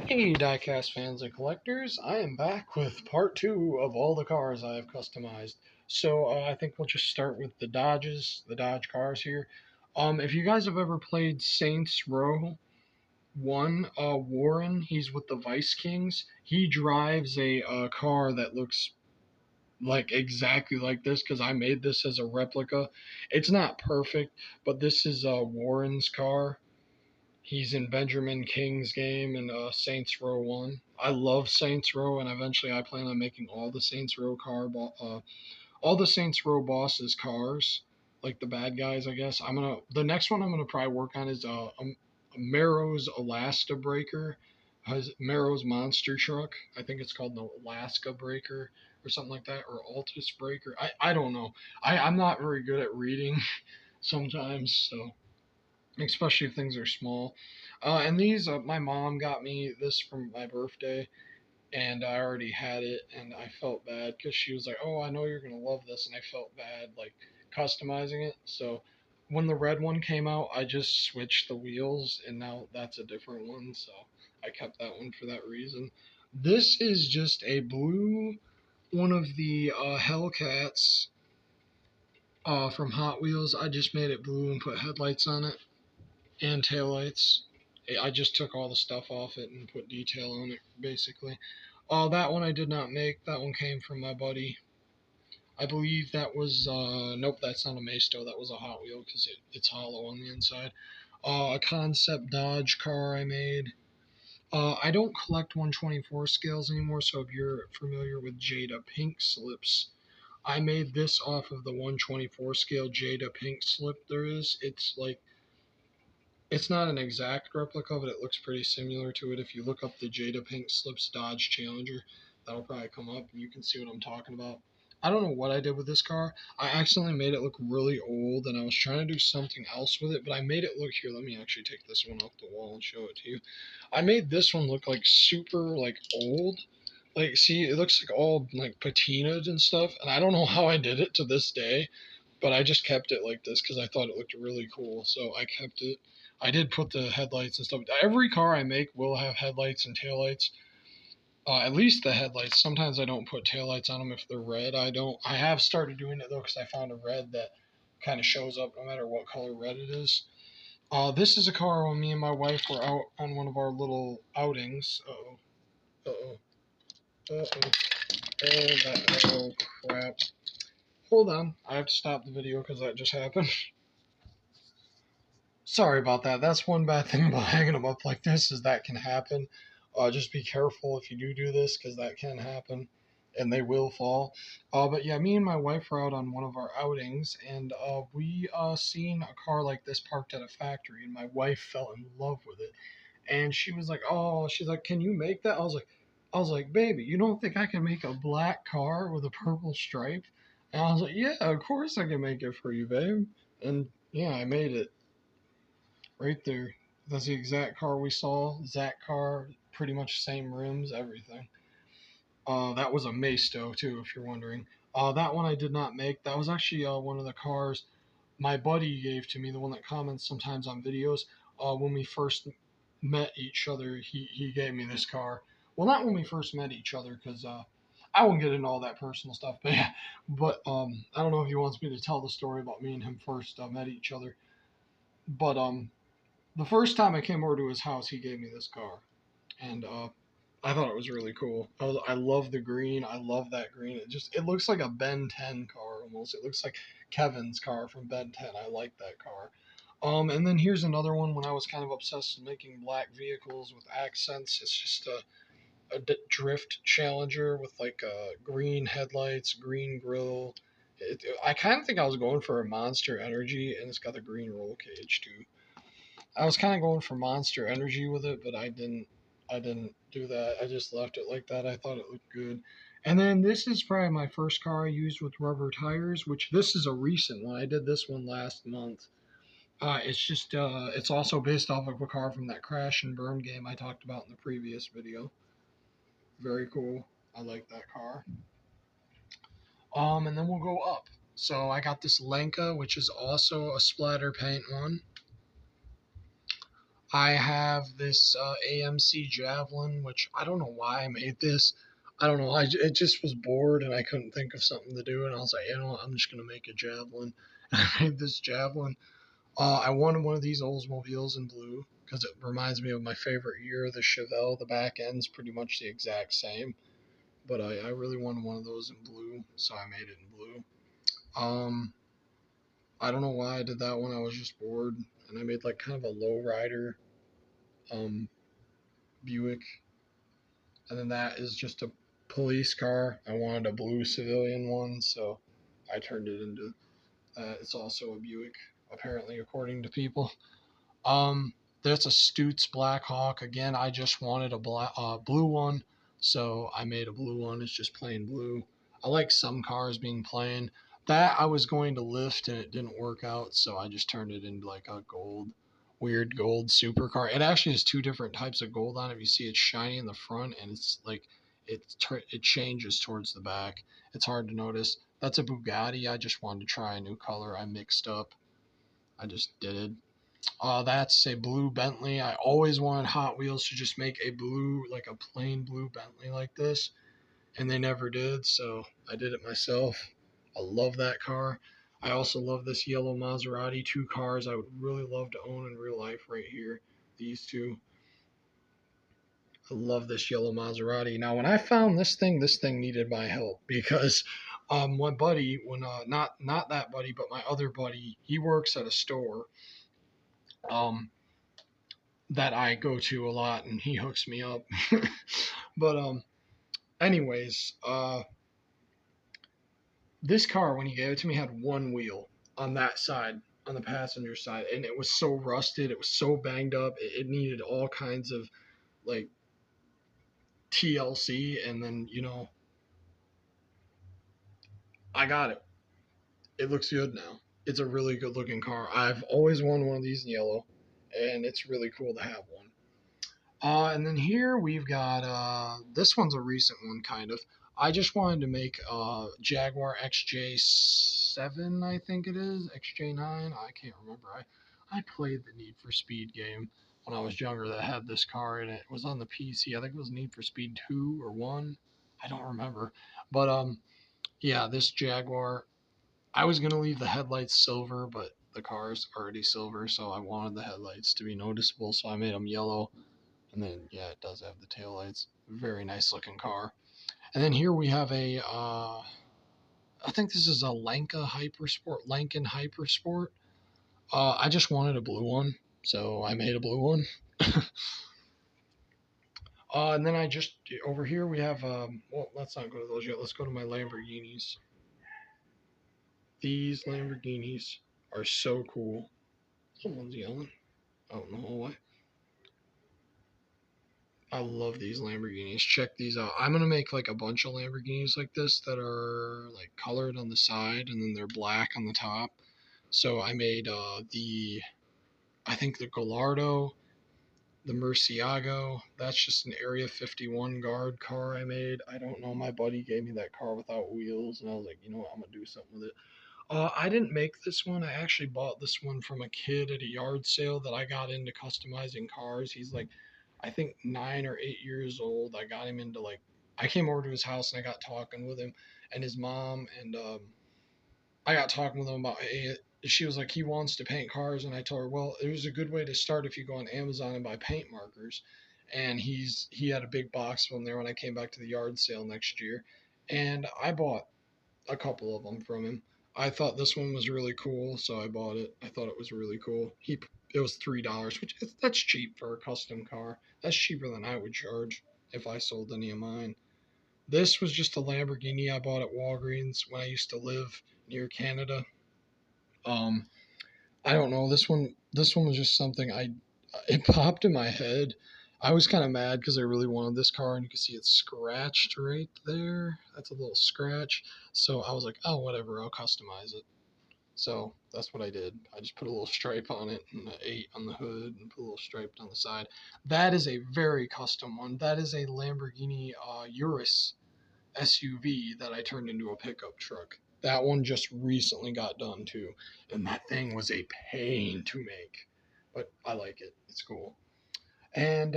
Hey, Diecast fans and collectors, I am back with part two of all the cars I have customized. I think we'll just start with the Dodge cars here. If you guys have ever played Saints Row 1, Warren, he's with the Vice Kings. He drives a car that looks like exactly like this because I made this as a replica. It's not perfect, but this is Warren's car. He's in Benjamin King's game in Saints Row 1. I love Saints Row, and eventually I plan on making all the all the Saints Row bosses cars, like the bad guys. I guess the next one I'm gonna probably work on is a Marrow's Alaska Breaker, has Marrow's monster truck. I think it's called the Alaska Breaker or something like that, or Altus Breaker. I don't know. I'm not very good at reading sometimes, so especially if things are small. And these, my mom got me this for my birthday, and I already had it, and I felt bad because she was like, "Oh, I know you're gonna love this," and I felt bad like customizing it. So when the red one came out, I just switched the wheels, and now that's a different one. So I kept that one for that reason. This is just a blue one of the Hellcats from Hot Wheels. I just made it blue and put headlights on it and taillights. I just took all the stuff off it and put detail on it, basically. That one I did not make. That one came from my buddy. I believe that was, nope, that's not a Maisto. That was a Hot Wheel because it's hollow on the inside. A concept Dodge car I made. I don't collect 124 scales anymore, so if you're familiar with Jada Pink slips, I made this off of the 124 scale Jada Pink slip there is. It's not an exact replica, but it looks pretty similar to it. If you look up the Jada Pink Slips Dodge Challenger, that'll probably come up and you can see what I'm talking about. I don't know what I did with this car. I accidentally made it look really old and I was trying to do something else with it, but I made it look here. Let me actually take this one off the wall and show it to you. I made this one look like super like old. Like see, it looks like all like patinaed and stuff, and I don't know how I did it to this day, but I just kept it like this because I thought it looked really cool. So I kept it. I did put the headlights and stuff. Every car I make will have headlights and taillights. At least the headlights. Sometimes I don't put taillights on them if they're red. I don't. I have started doing it though because I found a red that kind of shows up no matter what color red it is. This is a car when me and my wife were out on one of our little outings. Uh-oh. Uh-oh. Uh-oh. Oh, crap. Hold on. I have to stop the video because that just happened. Sorry about that. That's one bad thing about hanging them up like this is that can happen. Just be careful if you do this because that can happen, and they will fall. But yeah, me and my wife were out on one of our outings, and we seen a car like this parked at a factory, and my wife fell in love with it, and she was like, "Oh, she's like, can you make that?" I was like, "Baby, you don't think I can make a black car with a purple stripe?" And I was like, "Yeah, of course I can make it for you, babe." And yeah, I made it. Right there. That's the exact car we saw. Exact car, pretty much same rims, everything. That was a Maisto too, if you're wondering. That one I did not make. That was actually one of the cars my buddy gave to me, the one that comments sometimes on videos. When we first met each other, he gave me this car. Well, not when we first met each other, because I won't get into all that personal stuff. But yeah, but I don't know if he wants me to tell the story about me and him first met each other. But the first time I came over to his house, he gave me this car, and I thought it was really cool. I love the green. I love that green. It looks like a Ben 10 car almost. It looks like Kevin's car from Ben 10. I like that car. And then here's another one. When I was kind of obsessed with making black vehicles with accents, it's just drift Challenger with like green headlights, green grill. I kind of think I was going for a Monster Energy, and it's got the green roll cage too. I was kind of going for Monster Energy with it, but I didn't. I didn't do that. I just left it like that. I thought it looked good. And then this is probably my first car I used with rubber tires, which this is a recent one. I did this one last month. It's also based off of a car from that crash and burn game I talked about in the previous video. Very cool. I like that car. And then we'll go up. So I got this Lenka, which is also a splatter paint one. I have this AMC Javelin, which I don't know why I made this. I don't know. It just was bored and I couldn't think of something to do, and I was like, you know what, I'm just gonna make a Javelin. And I made this Javelin. I wanted one of these Oldsmobiles in blue because it reminds me of my favorite year, the Chevelle. The back end's pretty much the exact same, but I really wanted one of those in blue, so I made it in blue. Um, I don't know why I did that one. I was just bored, and I made like kind of a low rider um, Buick, and then that is just a police car. I wanted a blue civilian one, so I turned it into that. It's also a Buick, apparently, according to people. Um, there's a Stutz Black Hawk. Again, I just wanted a blue one, so I made a blue one. It's just plain blue. I like some cars being plain. That I was going to lift and it didn't work out, so I just turned it into like a weird gold supercar. It actually has two different types of gold on it. You see, it's shiny in the front, and it's like it changes towards the back. It's hard to notice. That's a Bugatti. I just wanted to try a new color. I mixed up. I just did it. That's a blue Bentley. I always wanted Hot Wheels to just make a blue, like a plain blue Bentley like this, and they never did, so I did it myself. I love that car. I also love this yellow Maserati. Two cars I would really love to own in real life right here. These two. I love this yellow Maserati. Now, when I found this thing needed my help because my buddy, when not that buddy, but my other buddy, he works at a store. Um, that I go to a lot, and he hooks me up. But anyways, this car when he gave it to me had one wheel on that side, on the passenger side, and it was so rusted, it was so banged up, it needed all kinds of like TLC, and then I got it. It looks good now. It's a really good looking car. I've always wanted one of these in yellow, and it's really cool to have one. And then here we've got this one's a recent one, kind of. I just wanted to make Jaguar XJ7, I think it is, XJ9. I can't remember. I played the Need for Speed game when I was younger that had this car in it. It was on the PC. I think it was Need for Speed 2 or 1. I don't remember. But yeah, this Jaguar. I was gonna leave the headlights silver, but the car's already silver, so I wanted the headlights to be noticeable, so I made them yellow. And then, yeah, it does have the taillights. Very nice looking car. And then here we have I think this is a Lankin Hypersport. I just wanted a blue one, so I made a blue one. And then over here we have, well, let's not go to those yet. Let's go to my Lamborghinis. These Lamborghinis are so cool. Someone's yelling out in the hallway. I love these Lamborghinis. Check these out. I'm gonna make like a bunch of Lamborghinis like this that are like colored on the side and then they're black on the top. So I made I think the Gallardo, the Murcielago. That's just an Area 51 guard car I made. I don't know. My buddy gave me that car without wheels, and I was like, you know what? I'm gonna do something with it. I didn't make this one. I actually bought this one from a kid at a yard sale that I got into customizing cars. He's like, I think 9 or 8 years old. I got him into like, I came over to his house and I got talking with him and his mom, and I got talking with him about, hey, she was like, he wants to paint cars. And I told her, well, it was a good way to start if you go on Amazon and buy paint markers. And he had a big box of them there when I came back to the yard sale next year. And I bought a couple of them from him. I thought this one was really cool, so I bought it. I thought it was really cool. It was $3, which that's cheap for a custom car. That's cheaper than I would charge if I sold any of mine. This was just a Lamborghini I bought at Walgreens when I used to live near Canada. Um, I don't know. This one was just something it popped in my head. I was kind of mad because I really wanted this car, and you can see it's scratched right there. That's a little scratch. So I was like, oh, whatever, I'll customize it. So that's what I did. I just put a little stripe on it and an 8 on the hood and put a little stripe on the side. That is a very custom one. That is a Lamborghini Urus SUV that I turned into a pickup truck. That one just recently got done too. And that thing was a pain to make. but I like it. It's cool. And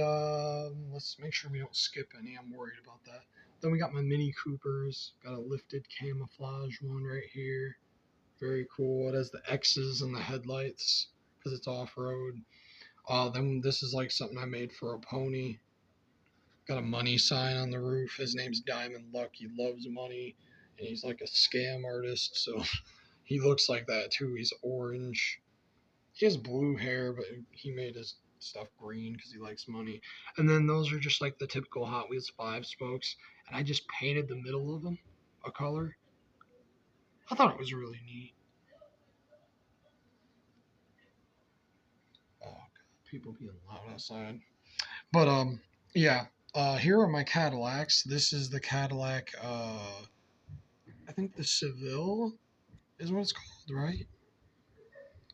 let's make sure we don't skip any. I'm worried about that. Then we got my Mini Coopers. Got a lifted camouflage one right here. Very cool. It has the X's and the headlights because it's off road. Then this is like something I made for a pony. Got a money sign on the roof. His name's Diamond Luck. He loves money, and he's like a scam artist. So he looks like that too. He's orange. He has blue hair, but he made his stuff green because he likes money. And then those are just like the typical Hot Wheels 5 spokes. And I just painted the middle of them a color. I thought it was really neat. Oh, God, people being loud outside. But yeah. Here are my Cadillacs. This is the Cadillac. I think the Seville is what it's called, right?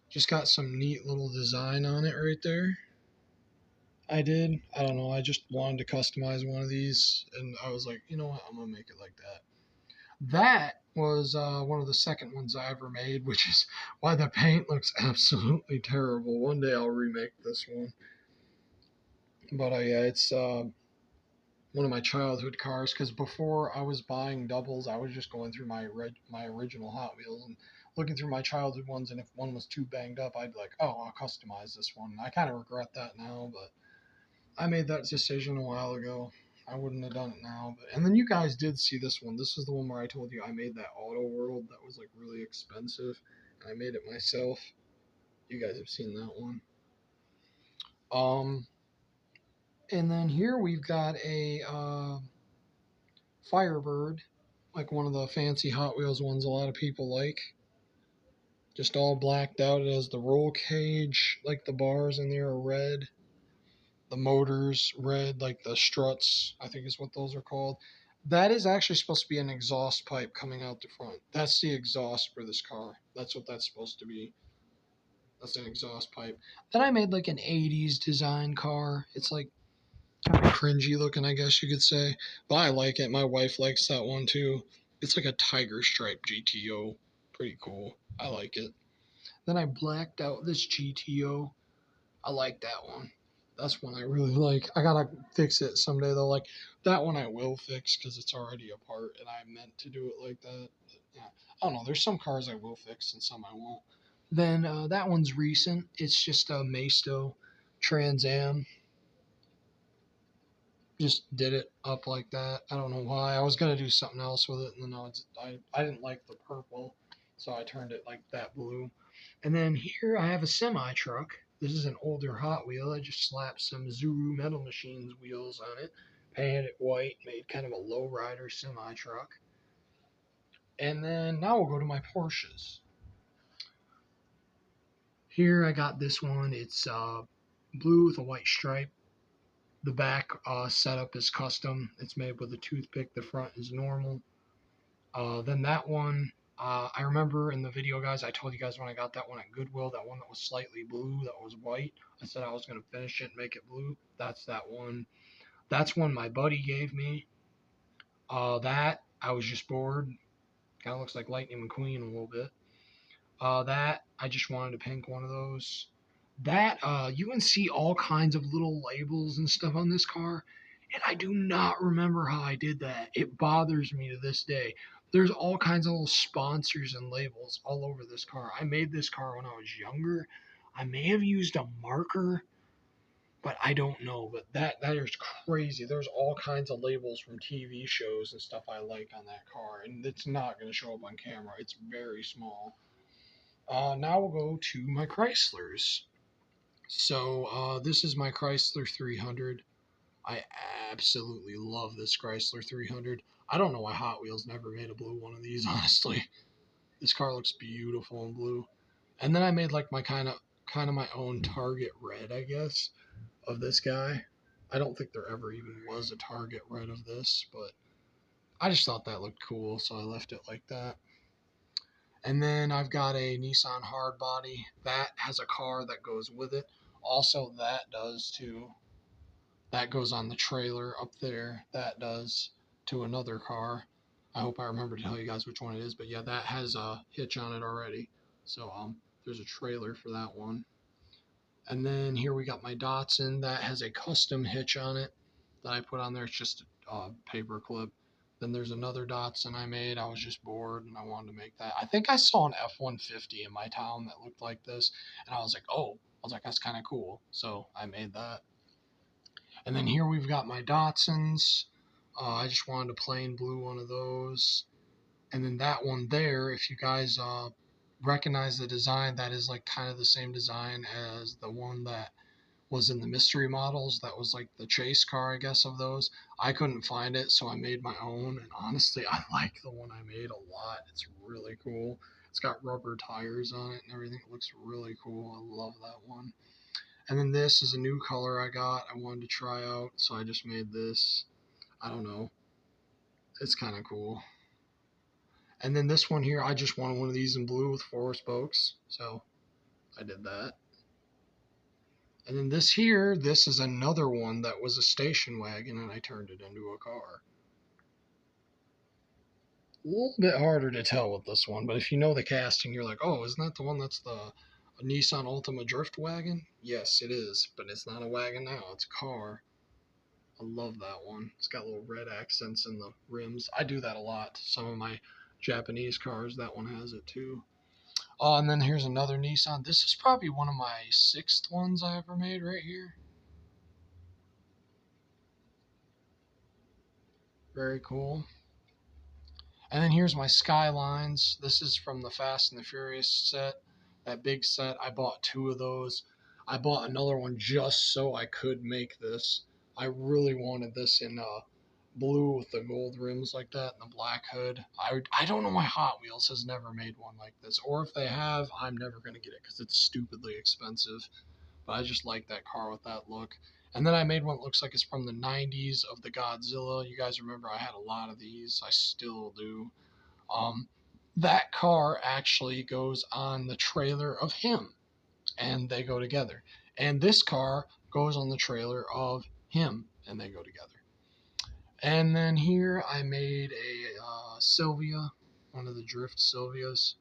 Just got some neat little design on it right there. I did. I don't know. I just wanted to customize one of these, and I was like, you know what? I'm gonna make it like that. That was one of the second ones I ever made, which is why the paint looks absolutely terrible. One day I'll remake this one. But yeah, it's one of my childhood cars because before I was buying doubles, I was just going through my original Hot Wheels and looking through my childhood ones, and if one was too banged up, I'd be like, oh, I'll customize this one. And I kind of regret that now, but I made that decision a while ago. I wouldn't have done it now. But and then you guys did see this one. This is the one where I told you I made that Auto World that was like really expensive. And I made it myself. You guys have seen that one. Um, and then here we've got a Firebird, like one of the fancy Hot Wheels ones a lot of people like. Just all blacked out. It has the roll cage, like the bars in there are red. The motors red, like the struts, I think is what those are called. That is actually supposed to be an exhaust pipe coming out the front. That's the exhaust for this car. That's what that's supposed to be. That's an exhaust pipe. Then I made like an 80s design car. It's like kind of cringy looking, I guess you could say. But I like it. My wife likes that one too. It's like a tiger stripe GTO. Pretty cool. I like it. Then I blacked out this GTO. I like that one. That's one I really like. I gotta fix it someday though. Like that one I will fix because it's already apart, and I meant to do it like that. But, yeah, I don't know. There's some cars I will fix and some I won't. Then that one's recent. It's just a Maisto Trans Am. Just did it up like that. I don't know why. I was gonna do something else with it, and then I didn't like the purple, so I turned it like that blue. And then here I have a semi truck. This is an older Hot Wheel. I just slapped some Zuru Metal Machines wheels on it, painted it white, made kind of a lowrider semi truck. And then now we'll go to my Porsches. Here I got this one. It's blue with a white stripe. The back setup is custom. It's made with a toothpick. The front is normal. Then that one, I remember in the video, guys, I told you guys when I got that one at Goodwill, that one that was slightly blue, that was white. I said I was going to finish it and make it blue. That's that one. That's one my buddy gave me. That, I was just bored. Kind of looks like Lightning McQueen a little bit. That, I just wanted to pink one of those. That, you can see all kinds of little labels and stuff on this car. And I do not remember how I did that. It bothers me to this day. There's all kinds of little sponsors and labels all over this car. I made this car when I was younger. I may have used a marker, but I don't know. But that is crazy. There's all kinds of labels from TV shows and stuff I like on that car, and it's not going to show up on camera. It's very small. Now we'll go to my Chryslers. So this is my Chrysler 300. I absolutely love this Chrysler 300. I don't know why Hot Wheels never made a blue one of these, honestly. This car looks beautiful in blue. And then I made like my kind of my own Target red, I guess, of this guy. I don't think there ever even was a Target red of this, but I just thought that looked cool, so I left it like that. And then I've got a Nissan Hardbody. That has a car that goes with it. Also, that does too. That goes on the trailer up there. That does to another car. I hope I remember to tell you guys which one it is. But yeah, that has a hitch on it already. So there's a trailer for that one. And then here we got my Datsun that has a custom hitch on it that I put on there. It's just a paper clip. Then there's another Datsun I made. I was just bored and I wanted to make that. I think I saw an F-150 in my town that looked like this, and I was like, oh, I was like, that's kind of cool. So I made that. And then here we've got my Datsuns. I just wanted a plain blue one of those. And then that one there, if you guys recognize the design, that is like kind of the same design as the one that was in the mystery models. That was like the chase car, I guess, of those. I couldn't find it, so I made my own. And honestly, I like the one I made a lot. It's really cool. It's got rubber tires on it and everything. It looks really cool. I love that one. And then this is a new color I got. I wanted to try out, so I just made this. I don't know. It's kind of cool. And then this one here, I just wanted one of these in blue with four spokes, so I did that. And then this here, this is another one that was a station wagon, and I turned it into a car. A little bit harder to tell with this one, but if you know the casting, you're like, oh, isn't that the one that's the Nissan Altima drift wagon? Yes, it is, but it's not a wagon now, it's a car. I love that one. It's got little red accents in the rims. I do that a lot. Some of my Japanese cars, that one has it too. Oh, and then here's another Nissan. This is probably one of my sixth ones I ever made right here. Very cool. And then here's my Skylines. This is from the Fast and the Furious set. That big set. I bought two of those. I bought another one just so I could make this. I really wanted this in blue with the gold rims like that and the black hood. I don't know why Hot Wheels has never made one like this. Or if they have, I'm never going to get it because it's stupidly expensive. But I just like that car with that look. And then I made one that looks like it's from the 90s of the Godzilla. You guys remember I had a lot of these. I still do. Um, that car actually goes on the trailer of him, and they go together. And this car goes on the trailer of him, and they go together. And then here I made a Sylvia, one of the Drift Sylvias.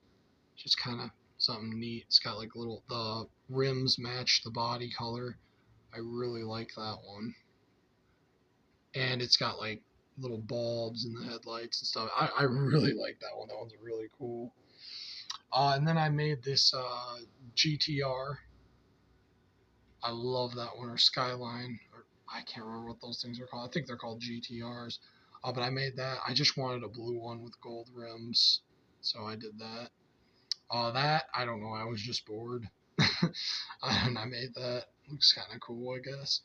Just kind of something neat. It's got like little, the rims match the body color. I really like that one. And it's got like little bulbs in the headlights and stuff. I really like that one. That one's really cool. And then I made this GTR. I love that one, or Skyline, or I can't remember what those things are called. I think they're called GTRs. But I made that. I just wanted a blue one with gold rims, so I did that. That, I don't know. I was just bored, and I made that. Looks kind of cool, I guess.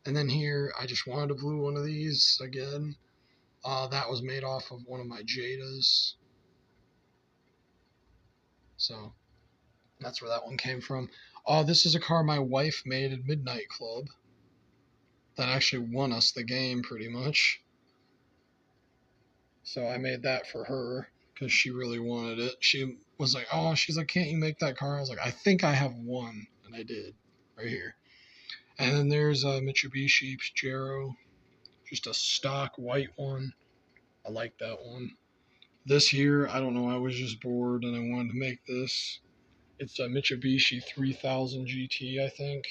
And then here, I just wanted a blue one of these again. That was made off of one of my Jadas. So that's where that one came from. This is a car my wife made at Midnight Club that actually won us the game pretty much. So I made that for her because she really wanted it. She was like, oh, she's like, can't you make that car? I was like, I think I have one. And I did, right here. And then there's a Mitsubishi Pajero, just a stock white one. I like that one. This here, I don't know, I was just bored and I wanted to make this. It's a Mitsubishi 3000 GT, I think.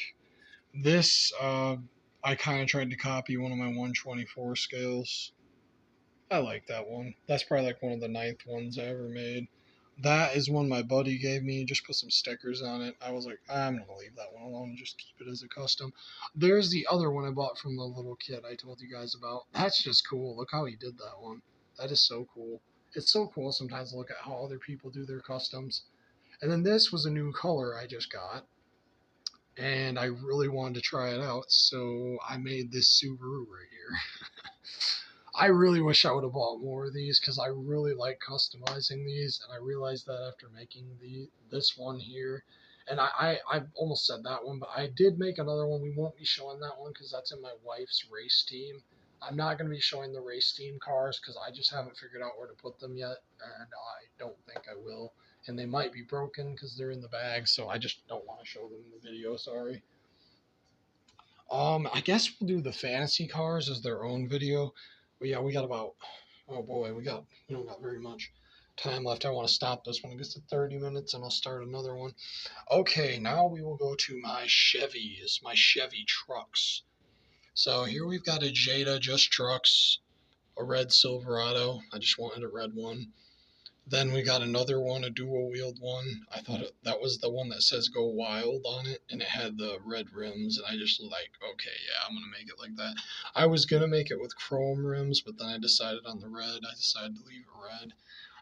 This, I kind of tried to copy one of my 124 scales. I like that one. That's probably like one of the ninth ones I ever made. That is one my buddy gave me. Just put some stickers on it. I was like, I'm going to leave that one alone and just keep it as a custom. There's the other one I bought from the little kid I told you guys about. That's just cool. Look how he did that one. That is so cool. It's so cool sometimes to look at how other people do their customs. And then this was a new color I just got. And I really wanted to try it out. So I made this Subaru right here. I really wish I would have bought more of these because I really like customizing these, and I realized that after making this one here, and I almost said that one, but I did make another one. We won't be showing that one because that's in my wife's race team. I'm not going to be showing the race team cars because I just haven't figured out where to put them yet, and I don't think I will. And they might be broken because they're in the bag, so I just don't want to show them in the video. Sorry. I guess we'll do the fantasy cars as their own video. But yeah, we got about, oh boy, we don't got very much. time left. I want to stop this one. It gets to 30 minutes and I'll start another one. Okay, now we will go to my Chevys, my Chevy trucks. So here we've got a Jada Just Trucks, a red Silverado. I just wanted a red one. Then we got another one, a dual-wheeled one. I thought that was the one that says Go Wild on it, and it had the red rims, and I just like, okay, yeah, I'm going to make it like that. I was going to make it with chrome rims, but then I decided on the red. I decided to leave it red.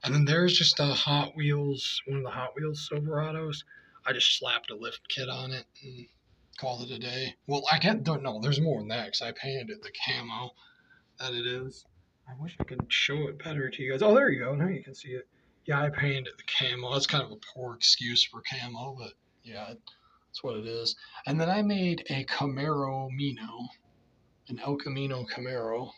And then there's just a Hot Wheels, one of the Hot Wheels Silverados. I just slapped a lift kit on it and called it a day. Well, don't know. There's more than that because I painted it the camo that it is. I wish I could show it better to you guys. Oh, there you go. Now you can see it. Yeah, I painted it the camo. That's kind of a poor excuse for camo, but yeah, that's what it is. And then I made a Camaro Mino, an El Camino Camaro.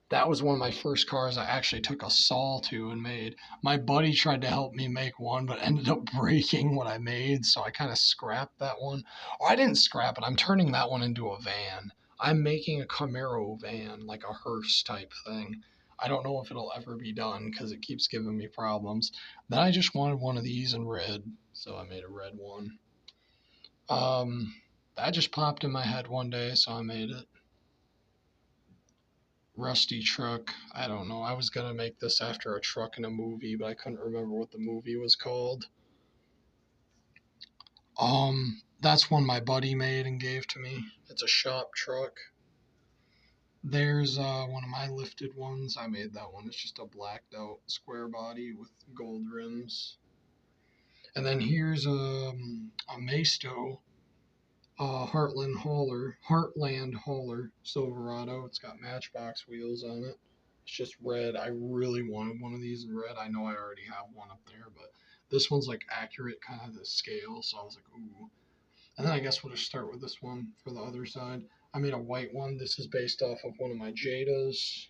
That was one of my first cars I actually took a saw to and made. My buddy tried to help me make one, but ended up breaking what I made, so I kind of scrapped that one. Or I didn't scrap it. I'm turning that one into a van. I'm making a Camaro van, like a hearse type thing. I don't know if it'll ever be done because it keeps giving me problems. Then I just wanted one of these in red, so I made a red one. That just popped in my head one day, so I made it. Rusty truck. I don't know. I was gonna make this after a truck in a movie, but I couldn't remember what the movie was called. That's one my buddy made and gave to me. It's a shop truck. There's one of my lifted ones. I made that one. It's just a blacked out square body with gold rims. And then here's a Maisto Heartland Hauler Silverado. It's got Matchbox wheels on it. It's just red. I really wanted one of these in red. I know I already have one up there, but this one's like accurate, kind of the scale. So I was like, ooh. And then I guess we'll just start with this one for the other side. I made a white one. This is based off of one of my Jadas.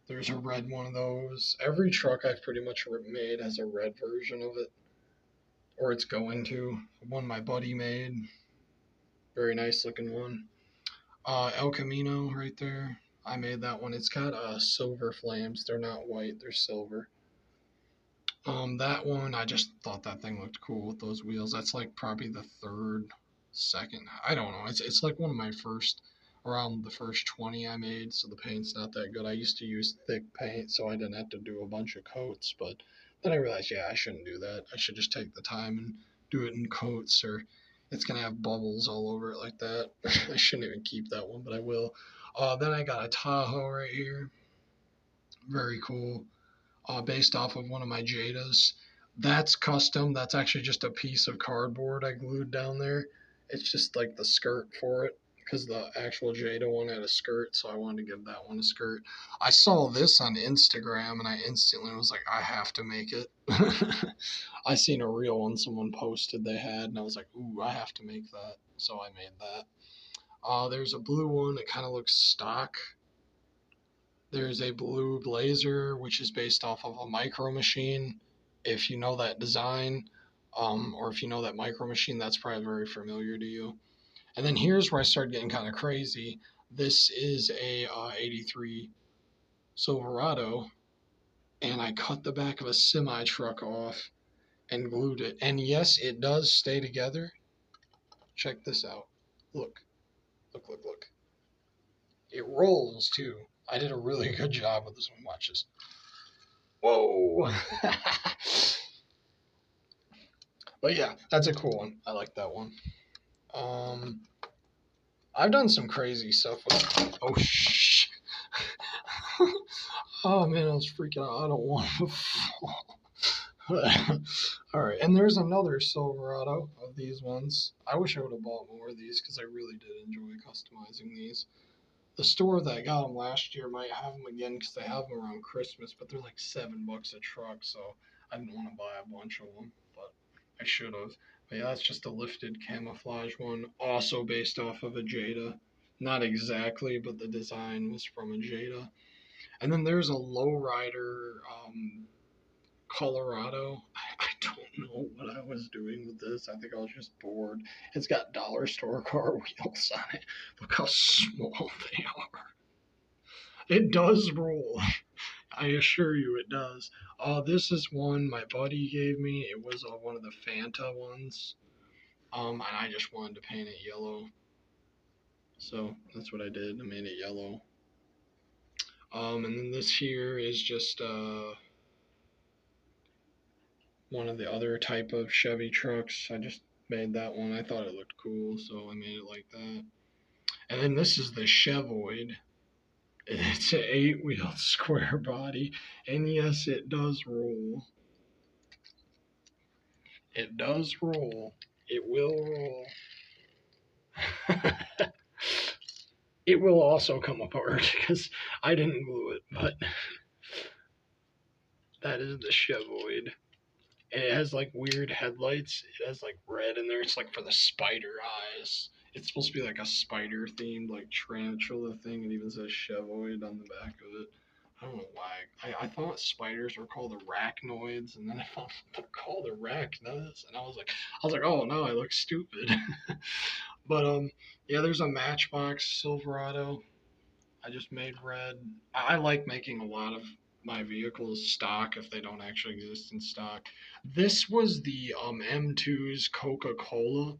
There's a red one of those. Every truck I've pretty much made has a red version of it, or it's going to. One my buddy made. Very nice looking one. El Camino right there. I made that one. It's got silver flames. They're not white, they're silver. That one, I just thought that thing looked cool with those wheels. That's like probably the second. I don't know. It's like one of my first, around the first 20 I made, so the paint's not that good. I used to use thick paint, so I didn't have to do a bunch of coats, but then I realized, yeah, I shouldn't do that. I should just take the time and do it in coats, or it's going to have bubbles all over it like that. I shouldn't even keep that one, but I will. Then I got a Tahoe right here. Very cool. Based off of one of my Jadas. That's custom. That's actually just a piece of cardboard I glued down there. It's just like the skirt for it because the actual Jada one had a skirt, so I wanted to give that one a skirt. I saw this on Instagram and I instantly was like, I have to make it. I seen a real one someone posted they had, and I was like, ooh, I have to make that. So I made that. There's a blue one. It kind of looks stock. There's a blue blazer, which is based off of a micro machine. If you know that design, or if you know that micro machine, that's probably very familiar to you. And then here's where I started getting kind of crazy. This is a 83 Silverado, and I cut the back of a semi truck off and glued it. And yes, it does stay together. Check this out. Look, look, look, look. It rolls too. I did a really good job with this one. Watch this. Whoa. But yeah, that's a cool one. I like that one. I've done some crazy stuff with. Oh shh. Oh man, I was freaking out. I don't want to fall. All right, and there's another Silverado of these ones. I wish I would have bought more of these because I really did enjoy customizing these. The store that got them last year might have them again because they have them around Christmas, but they're like $7 a truck, so I didn't want to buy a bunch of them, but I should have. But yeah, that's just a lifted camouflage one, also based off of a Jada. Not exactly, but the design was from a Jada. And then there's a lowrider Colorado. I don't know what I was doing with this. I think I was just bored. It's got dollar store car wheels on it. Look how small they are. It does roll. I assure you it does. This is one my buddy gave me. It was one of the Fanta ones. And I just wanted to paint it yellow. So that's what I did. I made it yellow. And then this here is just one of the other type of Chevy trucks. I just made that one. I thought it looked cool, so I made it like that. And then this is the Chevoid. It's an eight-wheeled square body, and yes, it does roll. It does roll. It will roll. It will also come apart because I didn't glue it, but that is the Chevoid. And it has like weird headlights. It has like red in there. It's like for the spider eyes. It's supposed to be like a spider themed like tarantula thing. It even says Chevoid on the back of it. I don't know why. I thought spiders were called arachnoids, and then I found they're called arachnids, and I was like, oh no, I look stupid. But yeah, there's a Matchbox Silverado I just made red. I like making a lot of my vehicles stock if they don't actually exist in stock. This was the M2's Coca Cola.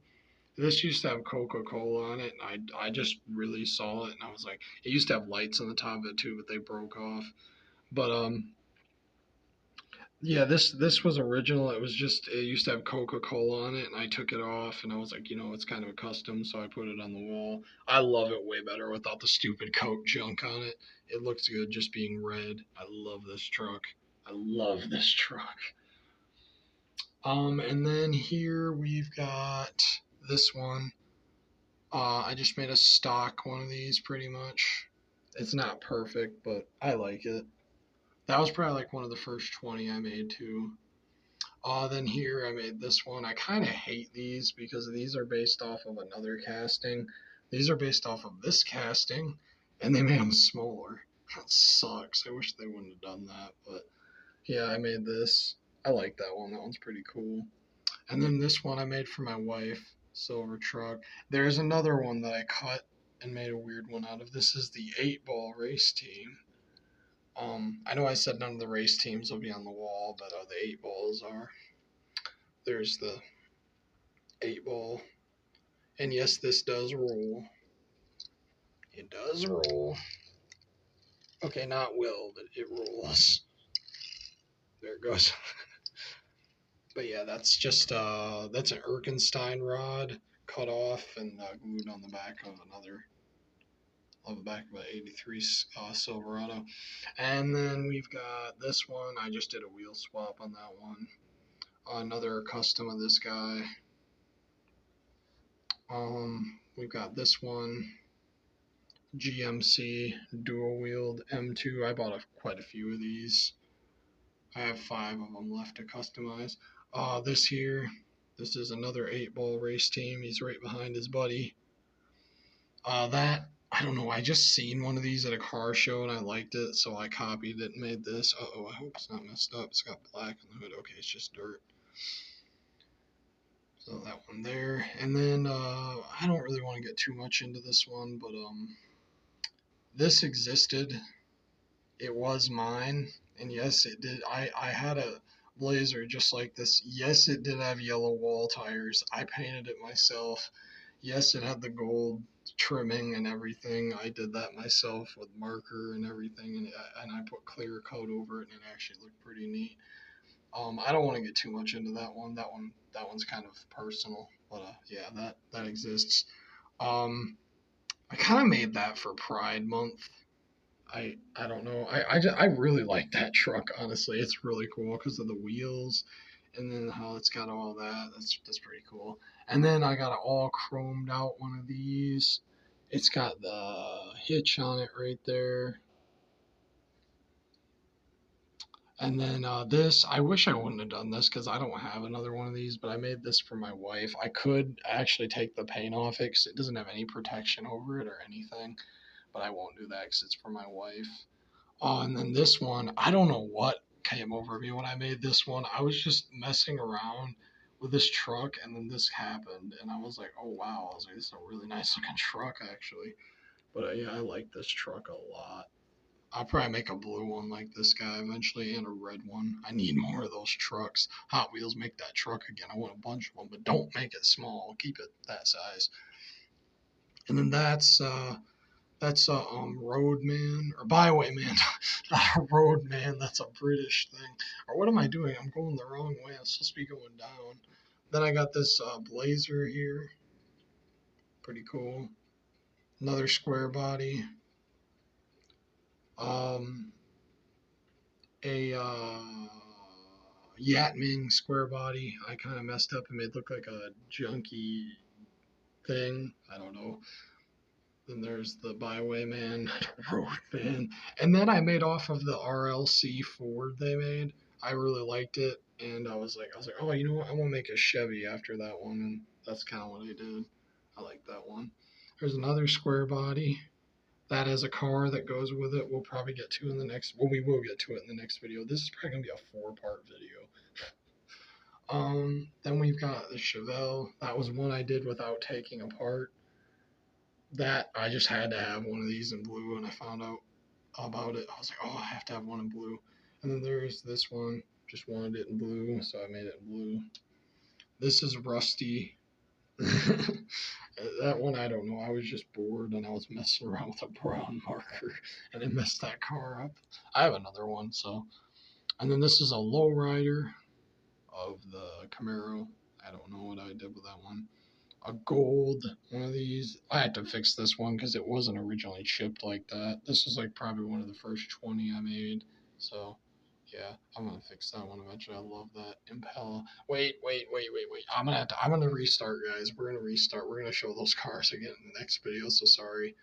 This used to have Coca Cola on it, and I just really saw it, and I was like, it used to have lights on the top of it too, but they broke off. But yeah, this was original. It was just it used to have Coca Cola on it, and I took it off, and I was like, it's kind of a custom, so I put it on the wall. I love it way better without the stupid Coke junk on it. It looks good just being red. I love this truck. I love this truck. And then here we've got this one. I just made a stock one of these pretty much. It's not perfect, but I like it. That was probably like one of the first 20 I made too. Then here I made this one. I kind of hate these because these are based off of another casting. These are based off of this casting, and they made them smaller. That sucks. I wish they wouldn't have done that. But yeah, I made this. I like that one. That one's pretty cool. And then this one I made for my wife, silver truck. There's another one that I cut and made a weird one out of. This is the 8-ball race team. I know I said none of the race teams will be on the wall, but the 8 balls are. There's the 8 ball. And yes, this does roll. It does roll. Okay, not will, but it rolls. There it goes. But yeah, that's just that's an Erkenstein rod cut off and glued on the back of the back of an '83 Silverado. And then we've got this one. I just did a wheel swap on that one. Another custom of this guy. We've got this one. GMC dual wheeled M2. I bought quite a few of these. I have 5 of them left to customize. This here, this is another 8-ball race team. He's right behind his buddy. That I don't know. I just seen one of these at a car show and I liked it, so I copied it and made this. I hope it's not messed up. It's got black on the hood. Okay, it's just dirt. So that one there, and then I don't really want to get too much into this one, but this existed. It was mine, and yes, it did. I had a Blazer just like this. Yes, it did have yellow wall tires. I painted it myself. Yes, it had the gold trimming and everything. I did that myself with marker and everything, and I put clear coat over it, and it actually looked pretty neat. I don't want to get too much into that one. That one's kind of personal, but yeah, that exists. Um, I kind of made that for Pride Month. I don't know. I really like that truck. Honestly, it's really cool because of the wheels, and then how it's got all that. That's pretty cool. And then I got an all chromed out one of these. It's got the hitch on it right there. And then this, I wish I wouldn't have done this because I don't have another one of these, but I made this for my wife. I could actually take the paint off it because it doesn't have any protection over it or anything, but I won't do that because it's for my wife. And then this one, I don't know what came over me when I made this one. I was just messing around with this truck, and then this happened, and I was like, oh wow, I was like, this is a really nice looking truck actually. But yeah, I like this truck a lot. I'll probably make a blue one like this guy eventually and a red one. I need more of those trucks. Hot Wheels, make that truck again. I want a bunch of them, but don't make it small. Keep it that size. And then that's a Roadman or Bywayman, not a Roadman. That's a British thing. Or what am I doing? I'm going the wrong way. I'm supposed to be going down. Then I got this Blazer here. Pretty cool. Another square body. Um, a Yatming square body. I kind of messed up and made it look like a junky thing. I don't know. Then there's the Bywayman, Roadman. And then I made off of the RLC Ford they made. I really liked it. And I was like, oh, you know what? I'm going to make a Chevy after that one. And that's kind of what I did. I like that one. There's another square body. That has a car that goes with it. We'll probably get to in the next. Well, we will get to it in the next video. This is probably gonna be a 4-part video. Then we've got the Chevelle. That was one I did without taking apart. That I just had to have one of these in blue, and I found out about it. I was like, oh, I have to have one in blue. And then there's this one. Just wanted it in blue, so I made it in blue. This is Rusty. That one, I don't know. I was just bored and I was messing around with a brown marker and it messed that car up. I have another one, so. And then this is a lowrider of the Camaro. I don't know what I did with that one. A gold one of these. I had to fix this one because it wasn't originally chipped like that. This is like probably one of the first 20 I made. So yeah, I'm gonna fix that one eventually. I love that Impala. Wait. I'm gonna restart, guys. We're gonna restart. We're gonna show those cars again in the next video. So sorry.